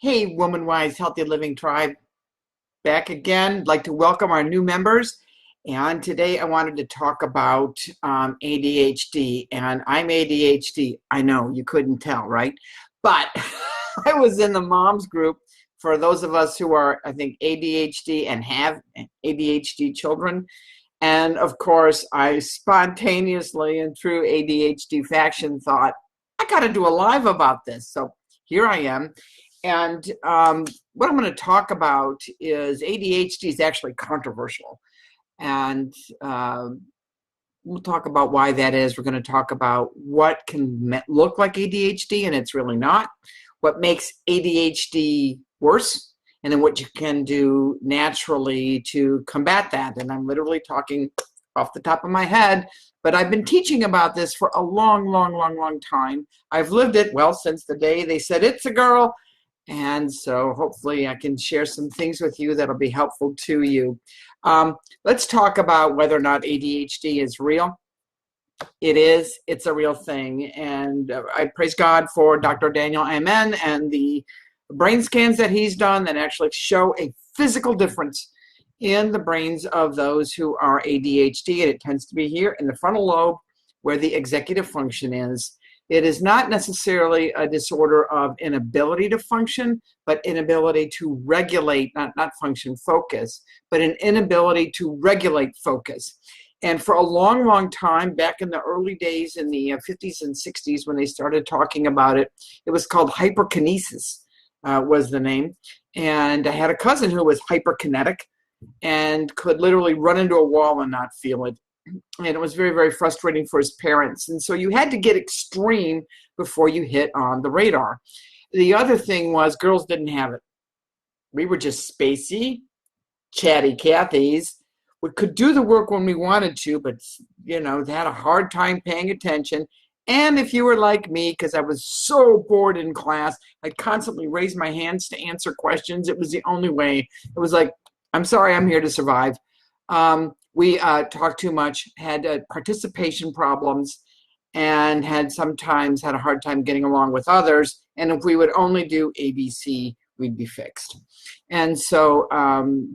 Hey, Woman Wise Healthy Living Tribe, back again. I'd like to welcome our new members. And today I wanted to talk about ADHD. And I'm ADHD. I know you couldn't tell, right? But I was in the moms group for those of us who are, I think, ADHD and have ADHD children. And of course, I spontaneously and through ADHD faction thought, I got to do a live about this. So here I am. And what I'm going to talk about is ADHD is actually controversial. And we'll talk about why that is. We're going to talk about what can look like ADHD and it's really not, what makes ADHD worse, and then what you can do naturally to combat that. And I'm literally talking off the top of my head, but I've been teaching about this for a long time. I've lived it, well, since the day they said it's a girl. And so hopefully I can share some things with you that'll be helpful to you. Let's talk about whether or not ADHD is real. It is. It's a real thing. And I praise God for Dr. Daniel Amen and the brain scans that he's done that actually show a physical difference in the brains of those who are ADHD. And it tends to be here in the frontal lobe where the executive function is. It is not necessarily a disorder of inability to function, but inability to regulate, not function, focus, but an inability to regulate focus. And for a long time, back in the early days in the 50s and 60s, when they started talking about it, it was called hyperkinesis, was the name. And I had a cousin who was hyperkinetic and could literally run into a wall and not feel it. And it was very frustrating for his parents. And so you had to get extreme before you hit on the radar. The other thing was girls didn't have it. We were just spacey, chatty Cathys. We could do the work when we wanted to, but, they had a hard time paying attention. And if you were like me, because I was so bored in class, I'd constantly raise my hands to answer questions. It was the only way. It was like, I'm sorry, I'm here to survive. We talked too much, had participation problems, and sometimes had a hard time getting along with others. And if we would only do ABC, we'd be fixed. And so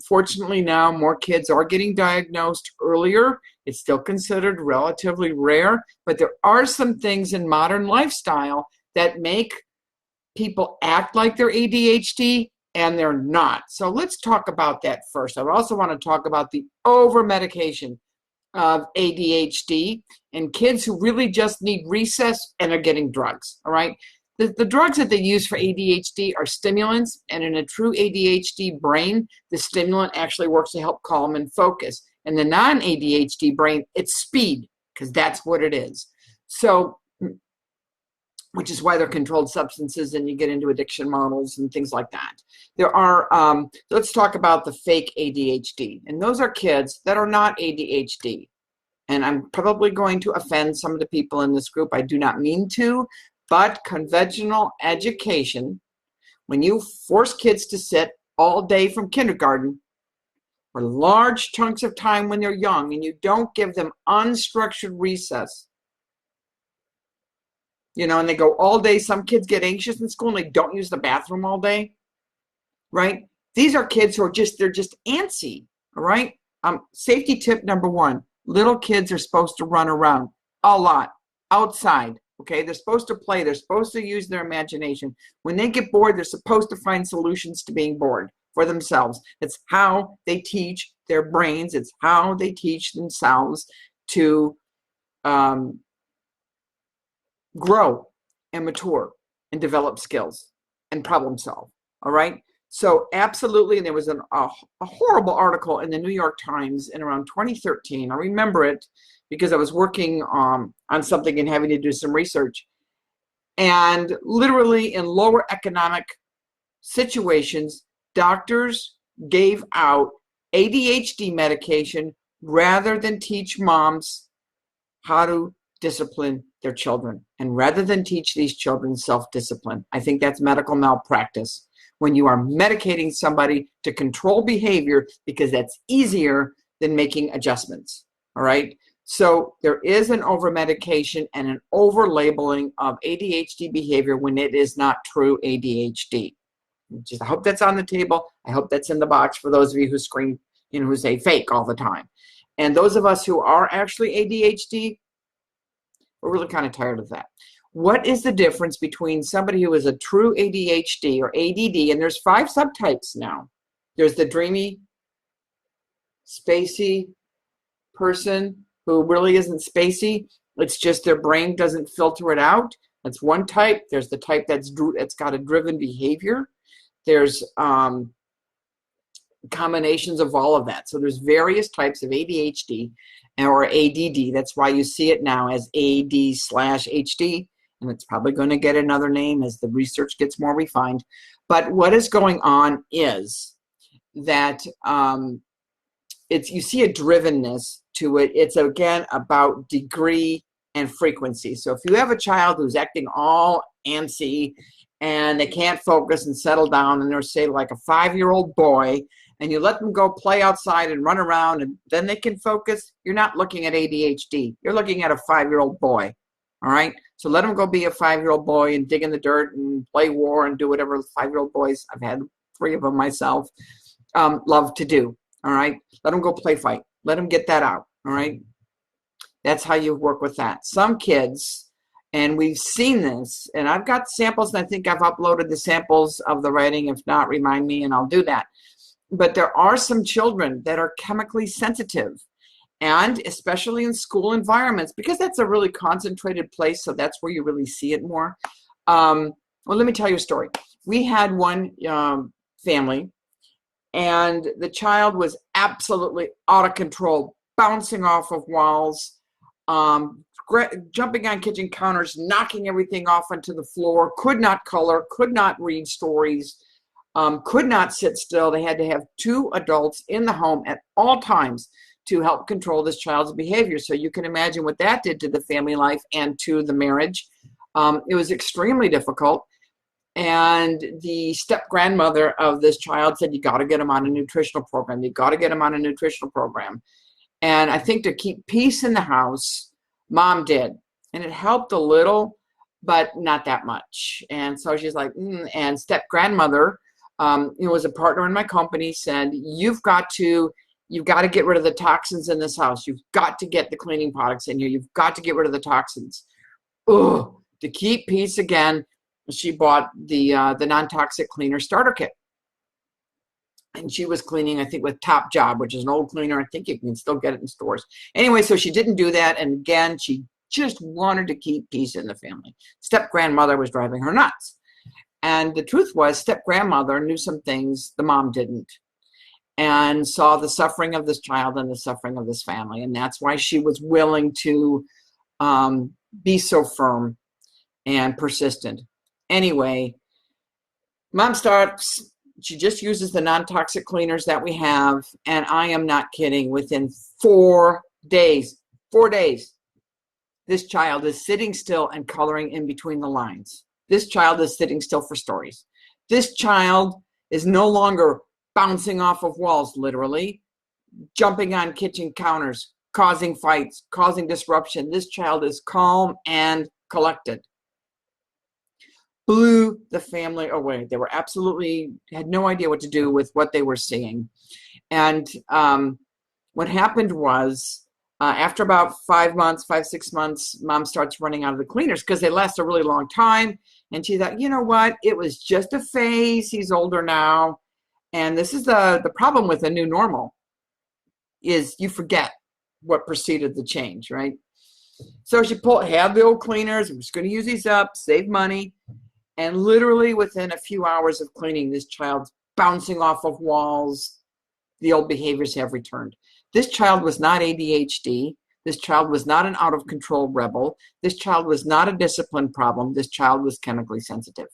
fortunately now more kids are getting diagnosed earlier. It's still considered relatively rare, but there are some things in modern lifestyle that make people act like they're ADHD and they're not. So let's talk about that first. I also want to talk about the overmedication of ADHD and kids who really just need recess and are getting drugs, all right? The drugs that they use for ADHD are stimulants, and in a true ADHD brain, the stimulant actually works to help calm and focus. In the non-ADHD brain, it's speed, because that's what it is. So, which is why they're controlled substances and you get into addiction models and things like that. There are, let's talk about the fake ADHD. And those are kids that are not ADHD. And I'm probably going to offend some of the people in this group. I do not mean to, but conventional education, when you force kids to sit all day from kindergarten for large chunks of time when they're young, and you don't give them unstructured recess, and they go all day. Some kids get anxious in school and they don't use the bathroom all day, right? These are kids who are they're just antsy, all right? Safety tip number one, little kids are supposed to run around a lot, outside, okay? They're supposed to play. They're supposed to use their imagination. When they get bored, they're supposed to find solutions to being bored for themselves. It's how they teach their brains. It's how they teach themselves to grow and mature and develop skills and problem solve, all right? So absolutely, and there was a horrible article in the New York Times in around 2013. I remember it because I was working on something and having to do some research. And literally in lower economic situations, doctors gave out ADHD medication rather than teach moms how to discipline their children, and rather than teach these children self-discipline. I think that's medical malpractice when you are medicating somebody to control behavior because that's easier than making adjustments, all right? So there is an overmedication and an overlabeling of ADHD behavior when it is not true ADHD, Just, I hope that's on the table. I hope that's in the box for those of you who scream, who say fake all the time. And those of us who are actually ADHD, we're really kind of tired of that. What is the difference between somebody who is a true ADHD or ADD? And there's 5 subtypes now. There's the dreamy, spacey person who really isn't spacey. It's just their brain doesn't filter it out. That's one type. There's the type that's got a driven behavior. There's combinations of all of that. So there's various types of ADHD or ADD. That's why you see it now as AD/HD, and it's probably going to get another name as the research gets more refined. But what is going on is that you see a drivenness to it. It's again about degree and frequency. So if you have a child who's acting all antsy and they can't focus and settle down, and they're, say, like a 5-year-old boy, and you let them go play outside and run around and then they can focus, you're not looking at ADHD. You're looking at a 5-year-old boy, all right? So let them go be a 5-year-old boy and dig in the dirt and play war and do whatever 5-year-old boys, I've had 3 of them myself, love to do, all right? Let them go play fight. Let them get that out, all right? That's how you work with that. Some kids, and we've seen this, and I've got samples, and I think I've uploaded the samples of the writing. If not, remind me, and I'll do that. But there are some children that are chemically sensitive, and especially in school environments, because that's a really concentrated place, so that's where you really see it more. Well, let me tell you a story. We had one family, and the child was absolutely out of control, bouncing off of walls, jumping on kitchen counters, knocking everything off onto the floor, could not color, could not read stories, could not sit still. They had to have 2 adults in the home at all times to help control this child's behavior. So you can imagine what that did to the family life and to the marriage. It was extremely difficult. And the step-grandmother of this child said, you got to get him on a nutritional program. You got to get him on a nutritional program. And I think to keep peace in the house, Mom did. And it helped a little, but not that much. And so she's like, and step-grandmother, was a partner in my company, said, you've got to get rid of the toxins in this house. You've got to get the cleaning products in here. You've got to get rid of the toxins. To keep peace again, she bought the non-toxic cleaner starter kit. And she was cleaning, I think, with Top Job, which is an old cleaner. I think you can still get it in stores. Anyway, so she didn't do that. And again, she just wanted to keep peace in the family. Step-grandmother was driving her nuts. And the truth was, step-grandmother knew some things the mom didn't, and saw the suffering of this child and the suffering of this family. And that's why she was willing to be so firm and persistent. Anyway, Mom starts, she just uses the non-toxic cleaners that we have, and I am not kidding, within 4 days, this child is sitting still and coloring in between the lines. This child is sitting still for stories. This child is no longer bouncing off of walls, literally, jumping on kitchen counters, causing fights, causing disruption. This child is calm and collected. Blew the family away. They were had no idea what to do with what they were seeing. And what happened was, after about 5 months, 6 months, Mom starts running out of the cleaners because they last a really long time. And she thought, you know what? It was just a phase. He's older now. And this is the problem with the new normal, is you forget what preceded the change, right? So she had the old cleaners. I'm just going to use these up, save money. And literally within a few hours of cleaning, this child's bouncing off of walls. The old behaviors have returned. This child was not ADHD. This child was not an out-of-control rebel. This child was not a discipline problem. This child was chemically sensitive.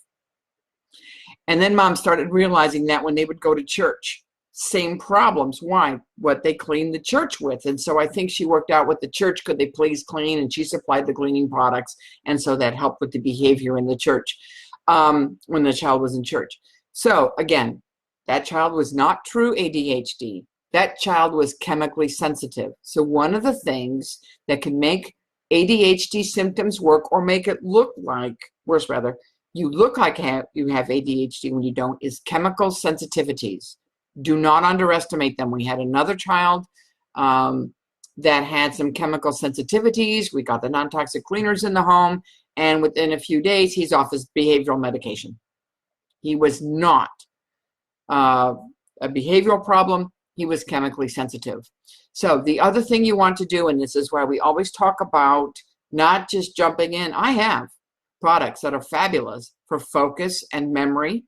And then Mom started realizing that when they would go to church, same problems. Why? What they cleaned the church with. And so I think she worked out with the church, could they please clean? And she supplied the cleaning products. And so that helped with the behavior in the church when the child was in church. So again, that child was not true ADHD. That child was chemically sensitive. So one of the things that can make ADHD symptoms work, or make it look like, worse rather, you look like you have ADHD when you don't, is chemical sensitivities. Do not underestimate them. We had another child that had some chemical sensitivities. We got the non-toxic cleaners in the home, and within a few days, he's off his behavioral medication. He was not a behavioral problem. He was chemically sensitive. So the other thing you want to do, and this is why we always talk about not just jumping in. I have products that are fabulous for focus and memory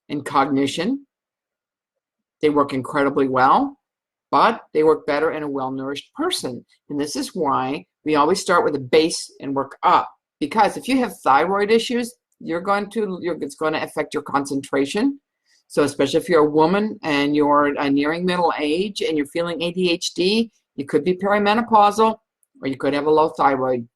and cognition. They work incredibly well, but they work better in a well-nourished person. And this is why we always start with a base and work up. Because if you have thyroid issues, it's going to affect your concentration. So especially if you're a woman and you're nearing middle age and you're feeling ADHD, you could be perimenopausal or you could have a low thyroid.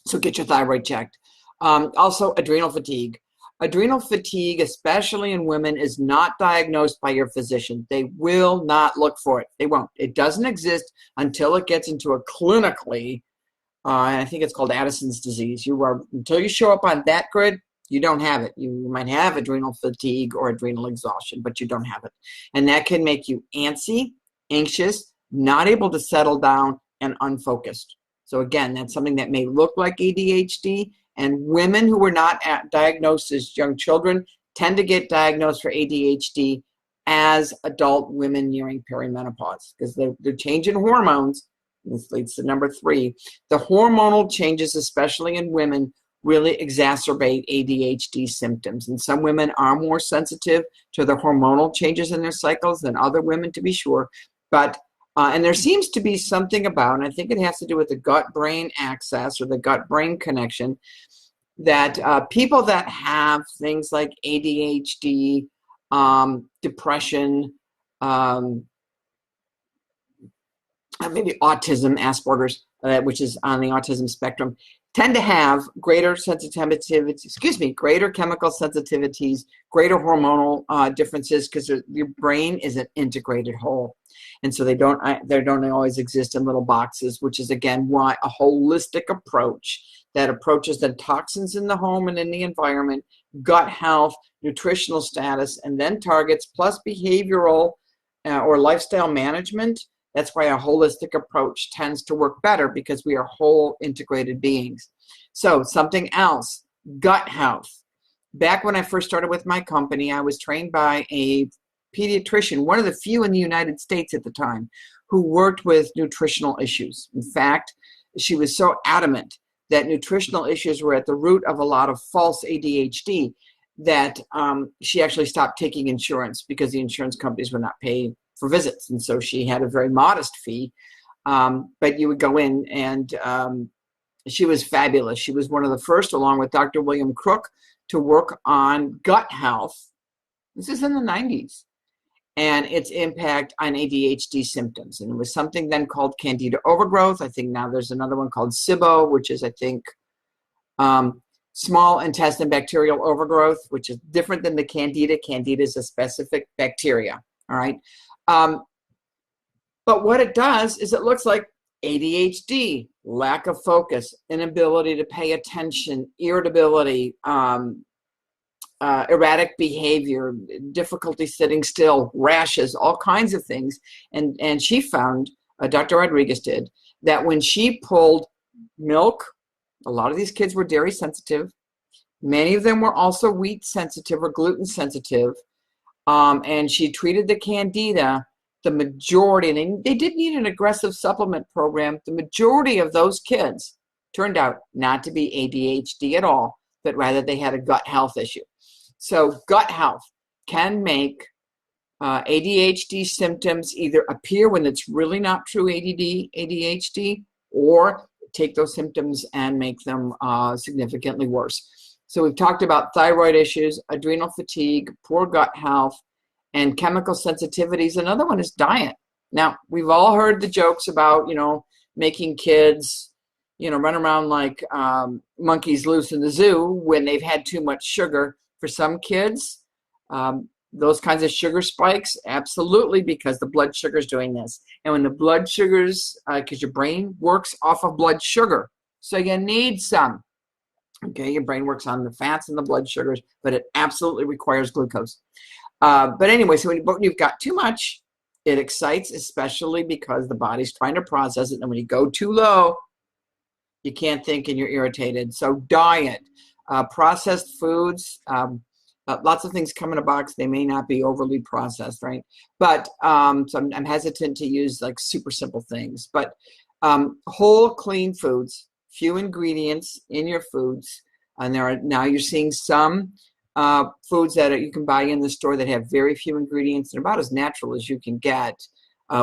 So get your thyroid checked. Also, adrenal fatigue. Adrenal fatigue, especially in women, is not diagnosed by your physician. They will not look for it. They won't. It doesn't exist until it gets into a clinically, I think it's called Addison's disease. Until you show up on that grid, you don't have it. You might have adrenal fatigue or adrenal exhaustion, but you don't have it. And that can make you antsy, anxious, not able to settle down, and unfocused. So again, that's something that may look like ADHD. And women who were not diagnosed as young children tend to get diagnosed for ADHD as adult women nearing perimenopause because they're changing hormones. This leads to number 3. The hormonal changes, especially in women, really exacerbate ADHD symptoms. And some women are more sensitive to the hormonal changes in their cycles than other women, to be sure. But and there seems to be something about, and I think it has to do with the gut-brain axis or the gut-brain connection, that people that have things like ADHD, depression, maybe autism, Asperger's, which is on the autism spectrum, tend to have greater greater chemical sensitivities, greater hormonal differences because your brain is an integrated whole. And so they don't always exist in little boxes, which is, again, why a holistic approach that approaches the toxins in the home and in the environment, gut health, nutritional status, and then targets plus behavioral or lifestyle management. That's why a holistic approach tends to work better because we are whole integrated beings. So something else, gut health. Back when I first started with my company, I was trained by a pediatrician, one of the few in the United States at the time, who worked with nutritional issues. In fact, she was so adamant that nutritional issues were at the root of a lot of false ADHD that she actually stopped taking insurance because the insurance companies would not pay for visits. And so she had a very modest fee, but you would go in and she was fabulous. She was one of the first, along with Dr. William Crook, to work on gut health. This is in the 90s. And its impact on ADHD symptoms. And it was something then called Candida overgrowth. I think now there's another one called SIBO, which is, I think, small intestine bacterial overgrowth, which is different than the Candida. Candida is a specific bacteria, all right? But what it does is it looks like ADHD, lack of focus, inability to pay attention, irritability, erratic behavior, difficulty sitting still, rashes, all kinds of things. And she found, Dr. Rodriguez did, that when she pulled milk, a lot of these kids were dairy sensitive. Many of them were also wheat sensitive or gluten sensitive. And she treated the Candida, the majority, and they did need an aggressive supplement program. The majority of those kids turned out not to be ADHD at all, but rather they had a gut health issue. So gut health can make ADHD symptoms either appear when it's really not true ADHD, or take those symptoms and make them significantly worse. So we've talked about thyroid issues, adrenal fatigue, poor gut health, and chemical sensitivities. Another one is diet. Now, we've all heard the jokes about, making kids, run around like monkeys loose in the zoo when they've had too much sugar. For some kids, those kinds of sugar spikes, absolutely, because the blood sugar is doing this. And when the blood sugars, because your brain works off of blood sugar, so you need some. Okay, your brain works on the fats and the blood sugars, but it absolutely requires glucose. But anyway, so when you've got too much, it excites, especially because the body's trying to process it. And when you go too low, you can't think and you're irritated. So diet, processed foods, lots of things come in a box. They may not be overly processed, right? But so I'm hesitant to use like super simple things. But whole, clean foods, few ingredients in your foods. And now you're seeing some foods that you can buy in the store that have very few ingredients and about as natural as you can get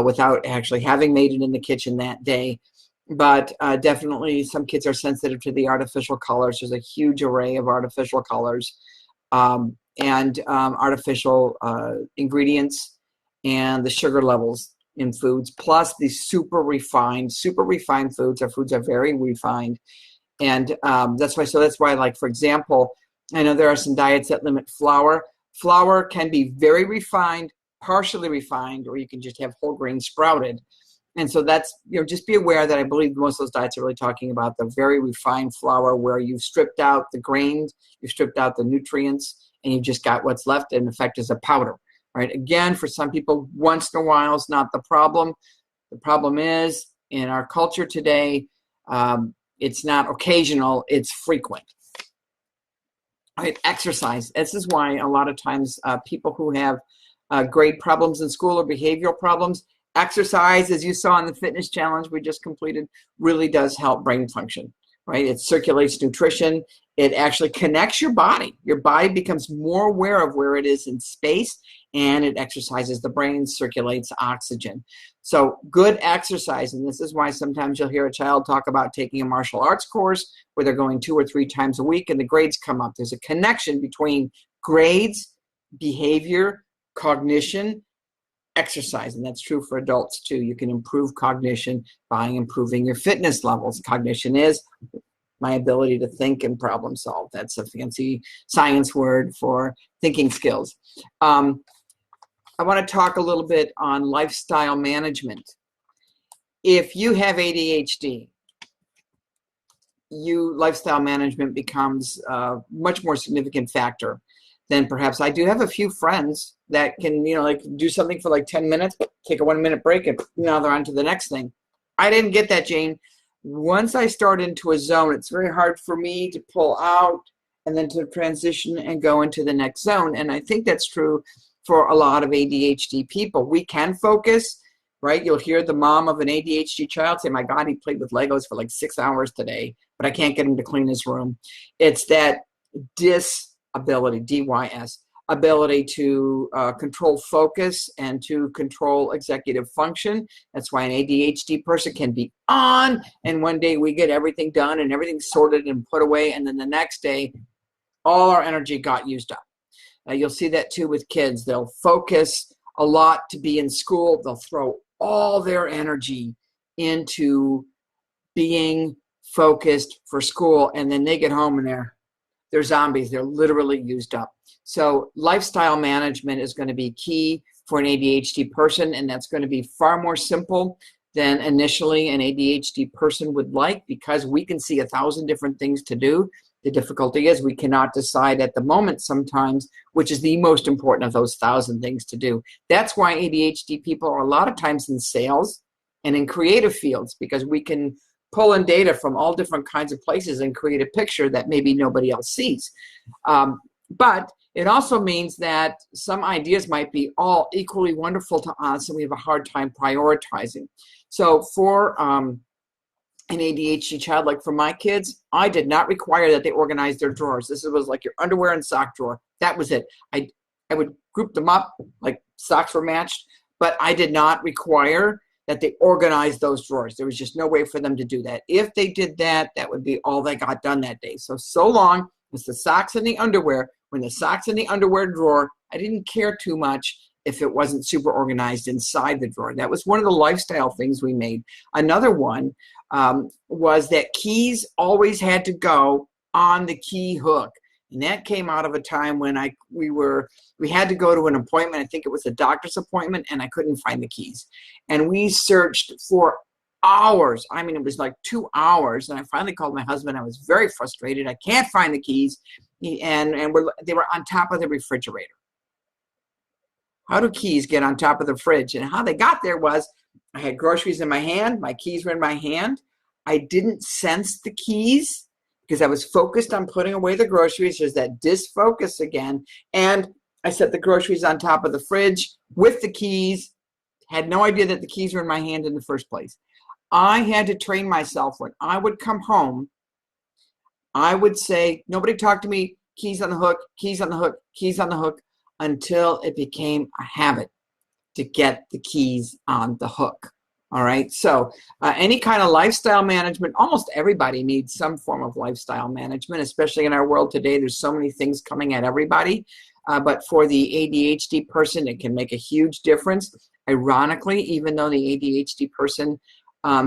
without actually having made it in the kitchen that day. But definitely some kids are sensitive to the artificial colors. There's a huge array of artificial colors and artificial ingredients and the sugar levels in foods, plus the super refined foods. Our foods are very refined. And that's why, like, for example, I know there are some diets that limit flour. Flour can be very refined, partially refined, or you can just have whole grain sprouted. And so that's, just be aware that I believe most of those diets are really talking about the very refined flour where you've stripped out the grains, you've stripped out the nutrients, and you've just got what's left, in effect, is a powder. Right? Again, for some people, once in a while is not the problem. The problem is, in our culture today, it's not occasional, it's frequent. Right? Exercise. This is why a lot of times people who have grade problems in school or behavioral problems, exercise, as you saw in the fitness challenge we just completed, really does help brain function, right? It circulates nutrition. It actually connects your body. Your body becomes more aware of where it is in space, and it exercises the brain, circulates oxygen. So good exercise, and this is why sometimes you'll hear a child talk about taking a martial arts course where they're going 2 or 3 times a week and the grades come up. There's a connection between grades, behavior, cognition, exercise, and that's true for adults too. You can improve cognition by improving your fitness levels. Cognition is my ability to think and problem solve. That's a fancy science word for thinking skills. I want to talk a little bit on lifestyle management. If you have ADHD, lifestyle management becomes a much more significant factor than perhaps. I do have a few friends that can, like do something for like 10 minutes, take a 1-minute break, and now they're on to the next thing. I didn't get that, Jane. Once I start into a zone, it's very hard for me to pull out and then to transition and go into the next zone. And I think that's true for a lot of ADHD people. We can focus, right? You'll hear the mom of an ADHD child say, my God, he played with Legos for like 6 hours today, but I can't get him to clean his room. It's that disability, DYS, ability to control focus and to control executive function. That's why an ADHD person can be on, and one day we get everything done and everything sorted and put away, and then the next day, all our energy got used up. You'll see that too with kids. They'll focus a lot to be in school. They'll throw all their energy into being focused for school, and then they get home and they're zombies. They're literally used up. So lifestyle management is going to be key for an ADHD person, and that's going to be far more simple than initially an ADHD person would like, because we can see 1,000 different things to do. The difficulty is we cannot decide at the moment sometimes which is the most important of those 1,000 things to do. That's why ADHD people are a lot of times in sales and in creative fields, because we can pull in data from all different kinds of places and create a picture that maybe nobody else sees. But it also means that some ideas might be all equally wonderful to us, and we have a hard time prioritizing. So for an ADHD child, like for my kids, I did not require that they organize their drawers. This was like your underwear and sock drawer. That was it. I would group them up, like socks were matched, but I did not require that they organize those drawers. There was just no way for them to do that. If they did that, that would be all they got done that day. So long as the socks and the underwear, when the socks in the underwear drawer, I didn't care too much if it wasn't super organized inside the drawer. That was one of the lifestyle things we made. Another one was that keys always had to go on the key hook. And that came out of a time when we had to go to an appointment. I think it was a doctor's appointment, and I couldn't find the keys. And we searched for hours. I mean, it was like 2 hours. And I finally called my husband. I was very frustrated. I can't find the keys. They were on top of the refrigerator. How do keys get on top of the fridge? And how they got there was I had groceries in my hand. My keys were in my hand. I didn't sense the keys because I was focused on putting away the groceries. There's that disfocus again. And I set the groceries on top of the fridge with the keys. Had no idea that the keys were in my hand in the first place. I had to train myself when I would come home. I would say, nobody talk to me, keys on the hook, keys on the hook, keys on the hook, until it became a habit to get the keys on the hook. All right. So any kind of lifestyle management, almost everybody needs some form of lifestyle management, especially in our world today. There's so many things coming at everybody. But for the ADHD person, it can make a huge difference. Ironically, even though the ADHD person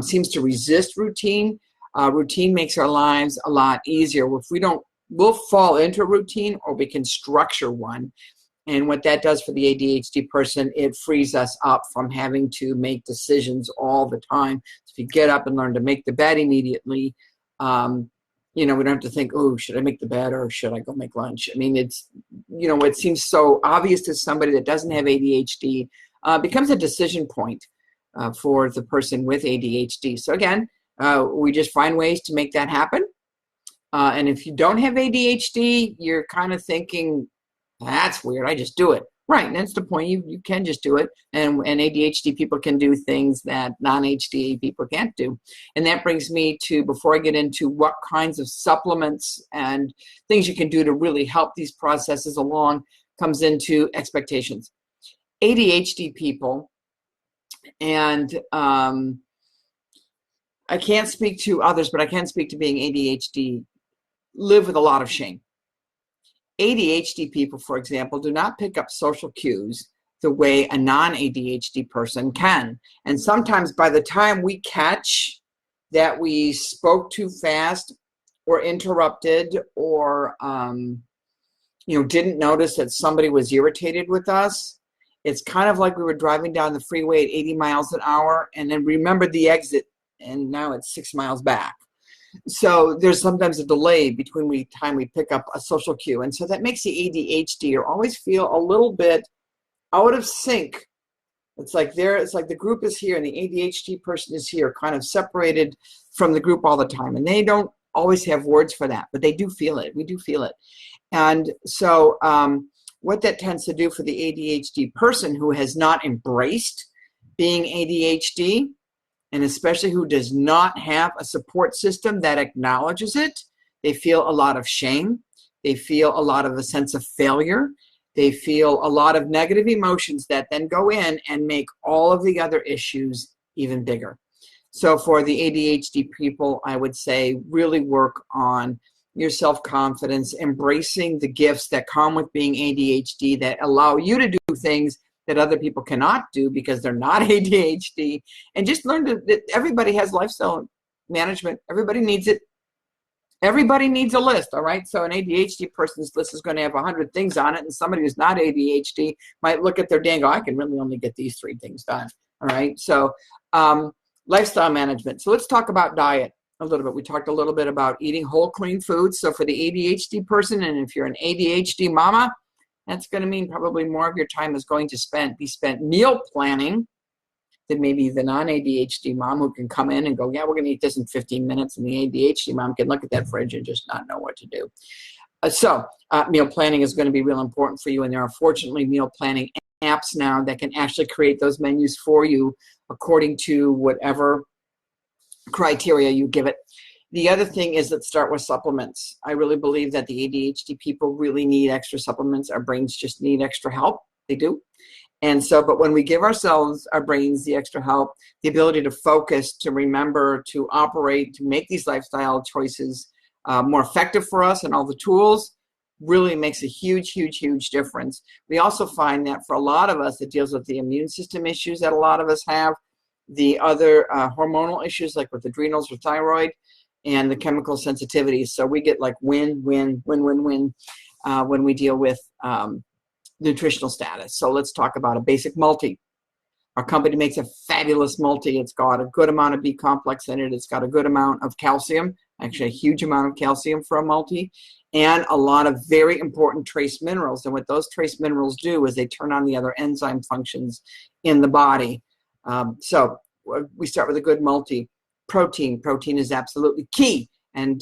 seems to resist routine, routine makes our lives a lot easier. If we don't, we'll fall into a routine, or we can structure one. And what that does for the ADHD person, it frees us up from having to make decisions all the time. So if you get up and learn to make the bed immediately, we don't have to think, oh, should I make the bed or should I go make lunch? I mean, it's, it seems so obvious to somebody that doesn't have ADHD, becomes a decision point for the person with ADHD. So again, we just find ways to make that happen. And if you don't have ADHD, you're kind of thinking, that's weird, I just do it. Right, and that's the point. You can just do it. And ADHD people can do things that non-HD people can't do. And that brings me to, before I get into what kinds of supplements and things you can do to really help these processes along, comes into expectations. ADHD people, and I can't speak to others, but I can speak to being ADHD, live with a lot of shame. ADHD people, for example, do not pick up social cues the way a non-ADHD person can. And sometimes by the time we catch that we spoke too fast or interrupted or, didn't notice that somebody was irritated with us, it's kind of like we were driving down the freeway at 80 miles an hour and then remembered the exit, and now it's 6 miles back. So there's sometimes a delay between the time we pick up a social cue. And so that makes the ADHD always feel a little bit out of sync. It's like the group is here and the ADHD person is here, kind of separated from the group all the time. And they don't always have words for that, but they do feel it. We do feel it. And so what that tends to do for the ADHD person who has not embraced being ADHD, and especially who does not have a support system that acknowledges it, they feel a lot of shame. They feel a lot of a sense of failure. They feel a lot of negative emotions that then go in and make all of the other issues even bigger. So for the ADHD people, I would say really work on your self-confidence, embracing the gifts that come with being ADHD that allow you to do things that other people cannot do because they're not ADHD, and just learn that everybody has lifestyle management. Everybody needs it. Everybody needs a list, all right? So an ADHD person's list is going to have 100 things on it, and somebody who's not ADHD might look at their day and go, I can really only get these 3 things done, all right? So lifestyle management. So let's talk about diet a little bit. We talked a little bit about eating whole, clean foods. So for the ADHD person, and if you're an ADHD mama, that's going to mean probably more of your time is going to be spent meal planning than maybe the non-ADHD mom who can come in and go, yeah, we're going to eat this in 15 minutes. And the ADHD mom can look at that fridge and just not know what to do. So meal planning is going to be real important for you. And there are fortunately meal planning apps now that can actually create those menus for you according to whatever criteria you give it. The other thing is, let's start with supplements. I really believe that the ADHD people really need extra supplements. Our brains just need extra help. They do. And so, but when we give ourselves, our brains, the extra help, the ability to focus, to remember, to operate, to make these lifestyle choices more effective for us, and all the tools, really makes a huge, huge, huge difference. We also find that for a lot of us, it deals with the immune system issues that a lot of us have, the other hormonal issues like with adrenals or thyroid, and the chemical sensitivities. So we get like win, win, win, win, win when we deal with nutritional status. So let's talk about a basic multi. Our company makes a fabulous multi. It's got a good amount of B complex in it. It's got a good amount of calcium, actually a huge amount of calcium for a multi, and a lot of very important trace minerals. And what those trace minerals do is they turn on the other enzyme functions in the body. So we start with a good multi. Protein. Protein is absolutely key. And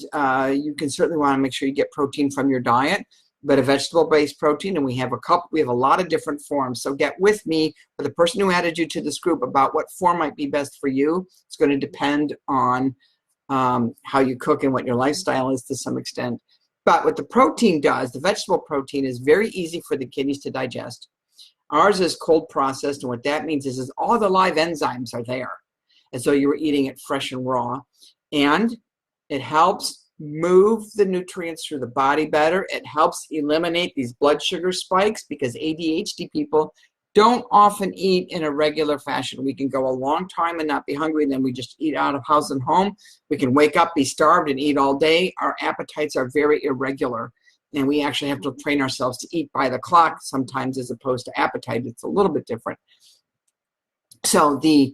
you can certainly want to make sure you get protein from your diet, but a vegetable-based protein, and we have a lot of different forms. So get with me, for the person who added you to this group, about what form might be best for you. It's going to depend on how you cook and what your lifestyle is to some extent. But what the protein does, the vegetable protein, is very easy for the kidneys to digest. Ours is cold processed, and what that means is all the live enzymes are there. And so you're eating it fresh and raw. And it helps move the nutrients through the body better. It helps eliminate these blood sugar spikes, because ADHD people don't often eat in a regular fashion. We can go a long time and not be hungry, and then we just eat out of house and home. We can wake up, be starved, and eat all day. Our appetites are very irregular, and we actually have to train ourselves to eat by the clock sometimes, as opposed to appetite. It's a little bit different. So the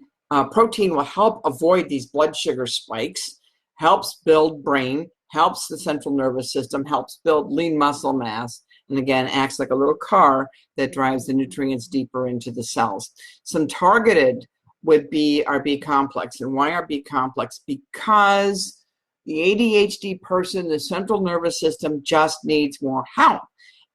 protein will help avoid these blood sugar spikes, helps build brain, helps the central nervous system, helps build lean muscle mass, and again, acts like a little car that drives the nutrients deeper into the cells. Some targeted would be our B complex. And why our B complex? Because the ADHD person, the central nervous system, just needs more help.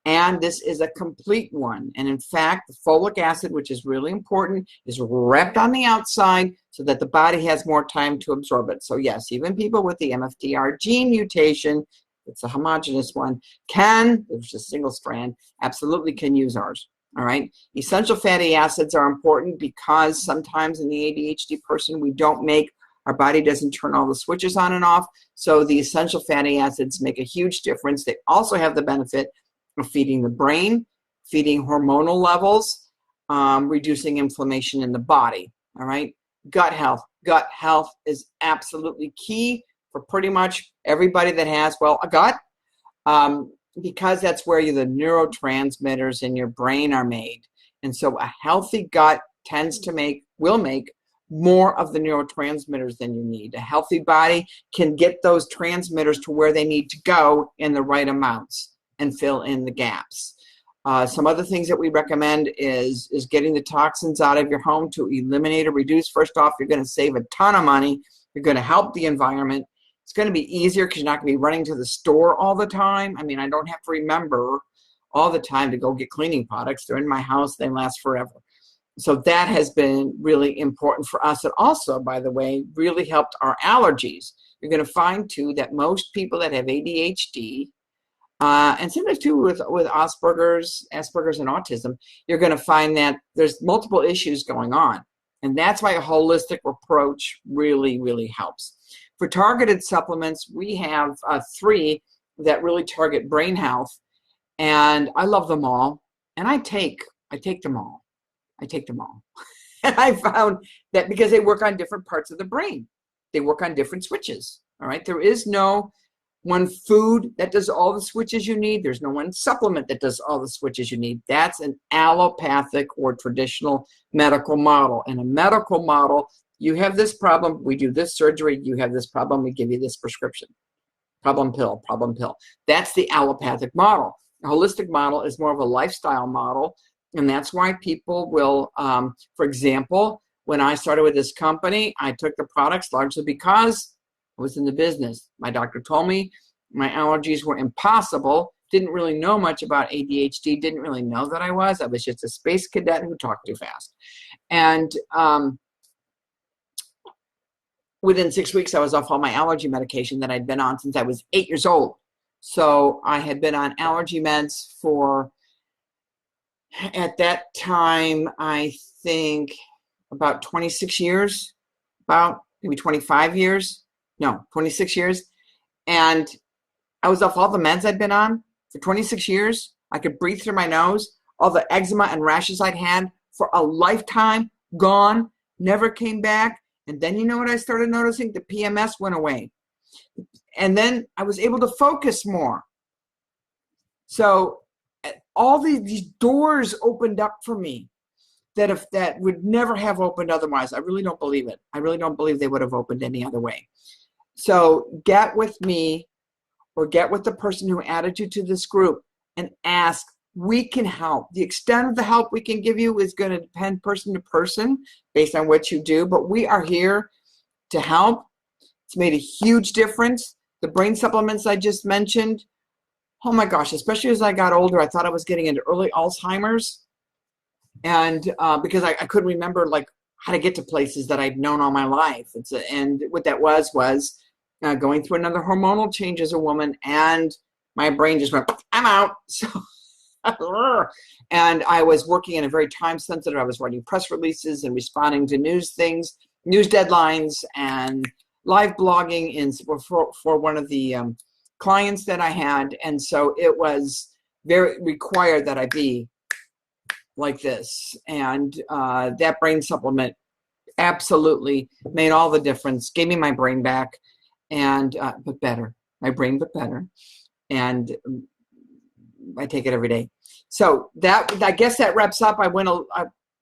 And this is a complete one. And in fact, the folic acid, which is really important, is wrapped on the outside so that the body has more time to absorb it. So yes, even people with the MFTR gene mutation, it's a homogeneous one, there's a single strand, absolutely can use ours. All right. Essential fatty acids are important because sometimes in the ADHD person, our body doesn't turn all the switches on and off. So the essential fatty acids make a huge difference. They also have the benefit of feeding the brain, feeding hormonal levels, reducing inflammation in the body. All right. Gut health. Gut health is absolutely key for pretty much everybody that has, a gut, because that's where the neurotransmitters in your brain are made. And so a healthy gut will make more of the neurotransmitters than you need. A healthy body can get those transmitters to where they need to go in the right amounts and fill in the gaps. Some other things that we recommend is getting the toxins out of your home to eliminate or reduce. First off, you're going to save a ton of money. You're going to help the environment. It's going to be easier because you're not going to be running to the store all the time. I mean, I don't have to remember all the time to go get cleaning products. They're in my house. They last forever. So that has been really important for us. It also, by the way, really helped our allergies. You're going to find, too, that most people that have ADHD, and sometimes too with Asperger's and autism, you're going to find that there's multiple issues going on. And that's why a holistic approach really, really helps. For targeted supplements, we have 3 that really target brain health. And I love them all. And I take them all. And I found that because they work on different parts of the brain, they work on different switches. All right. There is no one food that does all the switches you need. There's no one supplement that does all the switches you need. That's an allopathic or traditional medical model. In a medical model, you have this problem, we do this surgery. You have this problem, we give you this prescription. Problem pill. That's the allopathic model. A holistic model is more of a lifestyle model. And that's why people will, for example, when I started with this company, I took the products largely because I was in the business. My doctor told me my allergies were impossible. Didn't really know much about ADHD. Didn't really know that I was. I was just a space cadet who talked too fast. And within 6 weeks, I was off all my allergy medication that I'd been on since I was 8 years old. So I had been on allergy meds for, at that time, I think about 26 years, about maybe 25 years. No, 26 years. And I was off all the meds I'd been on for 26 years. I could breathe through my nose. All the eczema and rashes I'd had for a lifetime, gone, never came back. And then you know what I started noticing? The PMS went away. And then I was able to focus more. So all these doors opened up for me. that would never have opened otherwise. I really don't believe it. I really don't believe they would have opened any other way. So get with me or get with the person who added you to this group and ask. We can help. The extent of the help we can give you is going to depend person to person based on what you do, but we are here to help. It's made a huge difference. The brain supplements I just mentioned, oh my gosh, especially as I got older, I thought I was getting into early Alzheimer's. And because I couldn't remember like how to get to places that I'd known all my life. And what that was going through another hormonal change as a woman, and my brain just went, I'm out. So, and I was working in a very time sensitive. I was writing press releases and responding to news deadlines, and live blogging for one of the clients that I had. And so it was very required that I be like this. And that brain supplement absolutely made all the difference, gave me my brain back, and but better, my brain but better. And I take it every day. So I guess that wraps up. I went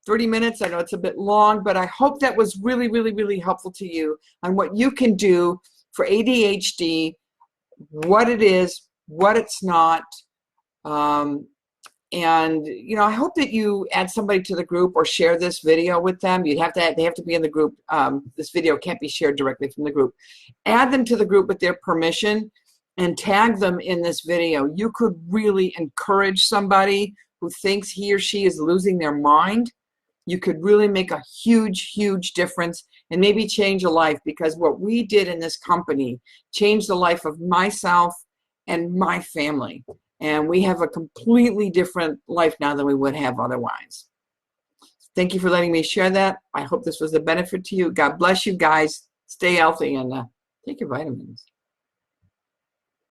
30 minutes. I know it's a bit long, but I hope that was really, really, really helpful to you on what you can do for ADHD, what it is, what it's not. And, you know, I hope that you add somebody to the group or share this video with them. They have to be in the group. This video can't be shared directly from the group. Add them to the group with their permission and tag them in this video. You could really encourage somebody who thinks he or she is losing their mind. You could really make a huge, huge difference and maybe change a life, because what we did in this company changed the life of myself and my family. And we have a completely different life now than we would have otherwise. Thank you for letting me share that. I hope this was a benefit to you. God bless you guys. Stay healthy and take your vitamins.